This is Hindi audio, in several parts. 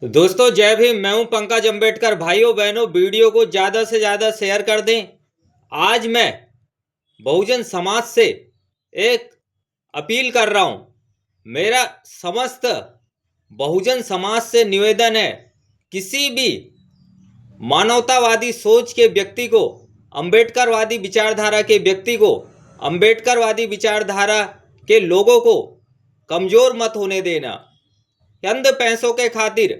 दोस्तों जय भीम। मैं हूं पंकज अम्बेडकर। भाइयों बहनों, वीडियो को ज़्यादा से ज़्यादा शेयर कर दें। आज मैं बहुजन समाज से एक अपील कर रहा हूं। मेरा समस्त बहुजन समाज से निवेदन है, किसी भी मानवतावादी सोच के व्यक्ति को, अम्बेडकरवादी विचारधारा के व्यक्ति को, अम्बेडकरवादी विचारधारा के लोगों को कमज़ोर मत होने देना। चंद पैसों के खातिर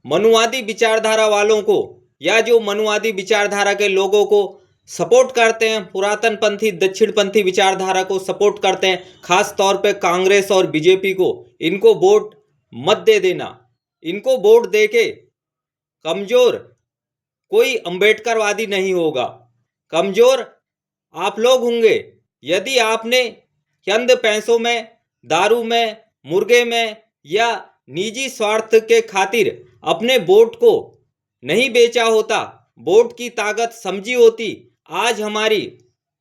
मनुवादी विचारधारा वालों को या जो मनुवादी विचारधारा के लोगों को सपोर्ट करते हैं, पुरातन पंथी दक्षिणपंथी विचारधारा को सपोर्ट करते हैं, खास तौर पे कांग्रेस और बीजेपी को, इनको वोट मत दे देना। इनको वोट देके कमजोर कोई अंबेडकरवादी नहीं होगा। कमजोर आप लोग होंगे यदि आपने चंद पैसों में, दारू में, मुर्गे में या निजी स्वार्थ के खातिर अपने वोट को नहीं बेचा होता, वोट की ताकत समझी होती, आज हमारी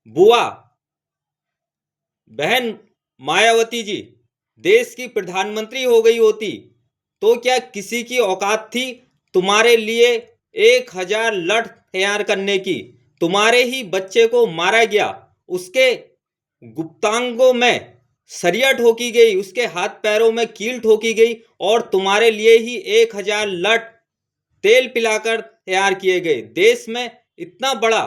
बुआ बहन मायावती जी देश की प्रधानमंत्री हो गई होती, तो क्या किसी की औकात थी तुम्हारे लिए 1000 लठ तैयार करने की? तुम्हारे ही बच्चे को मारा गया, उसके गुप्तांगों में सरिया ठोकी गई, उसके हाथ पैरों में कील ठोकी गई और तुम्हारे लिए ही 1000 लठ तेल पिलाकर तैयार किए गए। देश में इतना बड़ा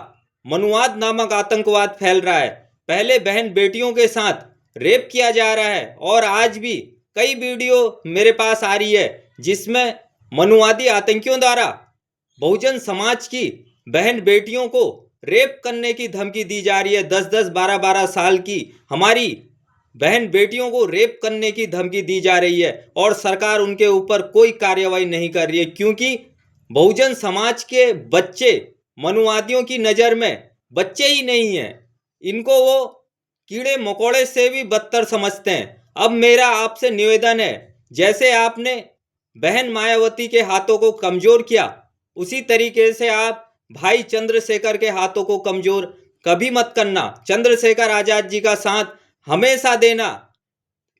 मनुवाद नामक आतंकवाद फैल रहा है। पहले बहन बेटियों के साथ रेप किया जा रहा है और आज भी कई वीडियो मेरे पास आ रही है जिसमें मनुवादी आतंकियों द्वारा बहुजन समाज की बहन बेटियों को रेप करने की धमकी दी जा रही है। 10-10, 12-12 साल की हमारी बहन बेटियों को रेप करने की धमकी दी जा रही है और सरकार उनके ऊपर कोई कार्रवाई नहीं कर रही है, क्योंकि बहुजन समाज के बच्चे मनुवादियों की नज़र में बच्चे ही नहीं हैं। इनको वो कीड़े मकोड़े से भी बदतर समझते हैं। अब मेरा आपसे निवेदन है, जैसे आपने बहन मायावती के हाथों को कमज़ोर किया, उसी तरीके से आप भाई चंद्रशेखर के हाथों को कमज़ोर कभी मत करना। चंद्रशेखर आज़ाद जी का साथ हमेशा देना।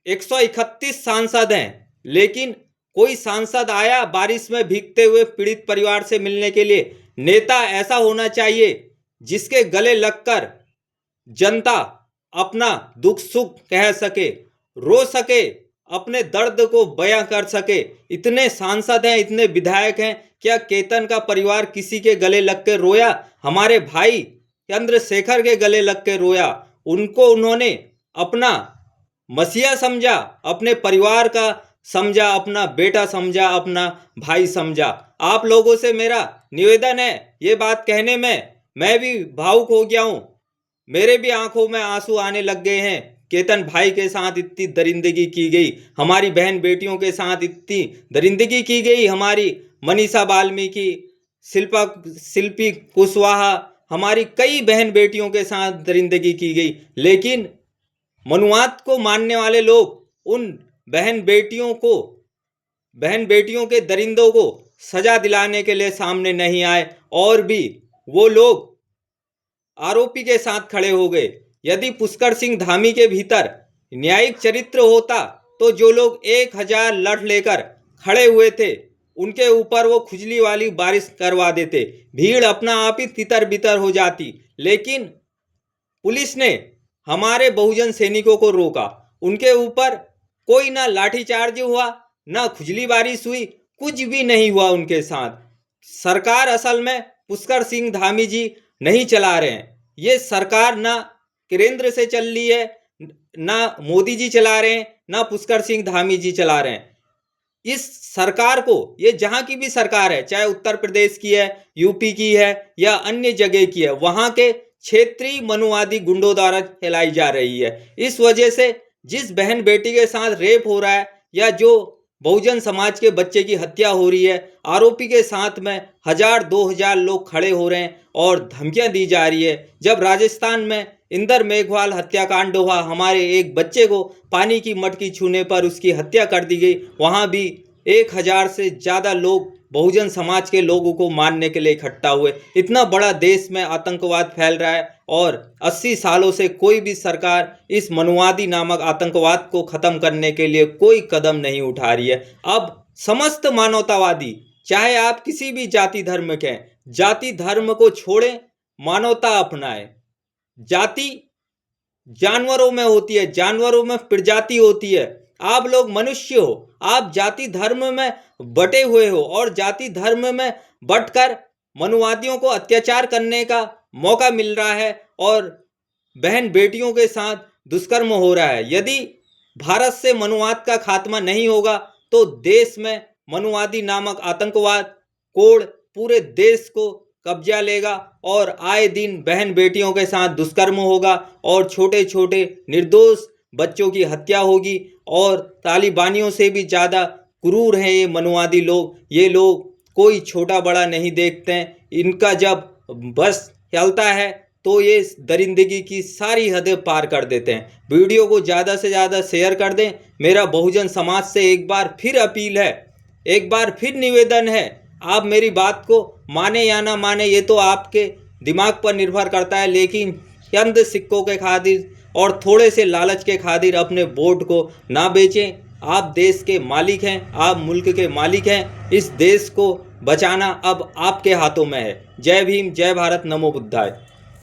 131 सांसद हैं, लेकिन कोई सांसद आया बारिश में भीगते हुए पीड़ित परिवार से मिलने के लिए? नेता ऐसा होना चाहिए जिसके गले लगकर जनता अपना दुख सुख कह सके, रो सके, अपने दर्द को बयां कर सके। इतने सांसद हैं, इतने विधायक हैं, क्या केतन का परिवार किसी के गले लग के रोया? हमारे भाई चंद्रशेखर के गले लग के रोया। उनको उन्होंने अपना मसीहा समझा, अपने परिवार का समझा, अपना बेटा समझा, अपना भाई समझा। आप लोगों से मेरा निवेदन है, ये बात कहने में मैं भी भावुक हो गया हूँ, मेरे भी आंखों में आंसू आने लग गए हैं। केतन भाई के साथ इतनी दरिंदगी की गई, हमारी बहन बेटियों के साथ इतनी दरिंदगी की गई, हमारी मनीषा वाल्मीकि, शिल्पी कुशवाहा, हमारी कई बहन बेटियों के साथ दरिंदगी की गई, लेकिन मनुवाद को मानने वाले लोग उन बहन बेटियों के दरिंदों को सजा दिलाने के लिए सामने नहीं आए और भी वो लोग आरोपी के साथ खड़े हो गए। यदि पुष्कर सिंह धामी के भीतर न्यायिक चरित्र होता तो जो लोग 1000 लठ लेकर खड़े हुए थे उनके ऊपर वो खुजली वाली बारिश करवा देते, भीड़ अपना आप ही तितर बितर हो जाती। लेकिन पुलिस ने हमारे बहुजन सैनिकों को रोका, उनके ऊपर कोई ना लाठीचार्ज हुआ, ना खुजली बारिश हुई, कुछ भी नहीं हुआ उनके साथ। सरकार असल में पुष्कर सिंह धामी जी नहीं चला रहे हैं, ये सरकार ना केंद्र से चल रही है, ना मोदी जी चला रहे हैं, ना पुष्कर सिंह धामी जी चला रहे हैं। इस सरकार को, ये जहां की भी सरकार है, चाहे उत्तर प्रदेश की है, यूपी की है या अन्य जगह की है, वहां के क्षेत्रीय मनुवादी गुंडों द्वारा फैलाई जा रही है। इस वजह से जिस बहन बेटी के साथ रेप हो रहा है या जो बहुजन समाज के बच्चे की हत्या हो रही है, आरोपी के साथ में 1000-2000 लोग खड़े हो रहे हैं और धमकियां दी जा रही है। जब राजस्थान में इंदर मेघवाल हत्याकांड हुआ, हमारे एक बच्चे को पानी की मटकी छूने पर उसकी हत्या कर दी गई, वहां भी 1000 से ज़्यादा लोग बहुजन समाज के लोगों को मारने के लिए इकट्ठा हुए। इतना बड़ा देश में आतंकवाद फैल रहा है और 80 सालों से कोई भी सरकार इस मनुवादी नामक आतंकवाद को ख़त्म करने के लिए कोई कदम नहीं उठा रही है। अब समस्त मानवतावादी, चाहे आप किसी भी जाति धर्म के हैं, जाति धर्म को छोड़ें, मानवता अपनाएं। जाति जानवरों में होती है, जानवरों में प्रजाति होती है। आप लोग मनुष्य हो, आप जाति धर्म में बटे हुए हो और जाति धर्म में बटकर मनुवादियों को अत्याचार करने का मौका मिल रहा है और बहन बेटियों के साथ दुष्कर्म हो रहा है। यदि भारत से मनुवाद का खात्मा नहीं होगा तो देश में मनुवादी नामक आतंकवाद कोड़ पूरे देश को कब्जा लेगा और आए दिन बहन बेटियों के साथ दुष्कर्म होगा और छोटे छोटे निर्दोष बच्चों की हत्या होगी। और तालिबानियों से भी ज़्यादा क्रूर हैं ये मनुवादी लोग। ये लोग कोई छोटा बड़ा नहीं देखते हैं, इनका जब बस चलता है तो ये दरिंदगी की सारी हदें पार कर देते हैं। वीडियो को ज़्यादा से ज़्यादा शेयर कर दें। मेरा बहुजन समाज से एक बार फिर अपील है, एक बार फिर निवेदन है, आप मेरी बात को माने या ना माने ये तो आपके दिमाग पर निर्भर करता है, लेकिन चंद सिक्कों के खातिर और थोड़े से लालच के खातिर अपने वोट को ना बेचें। आप देश के मालिक हैं, आप मुल्क के मालिक हैं। इस देश को बचाना अब आपके हाथों में है। जय भीम, जय भारत, नमो बुद्धाय।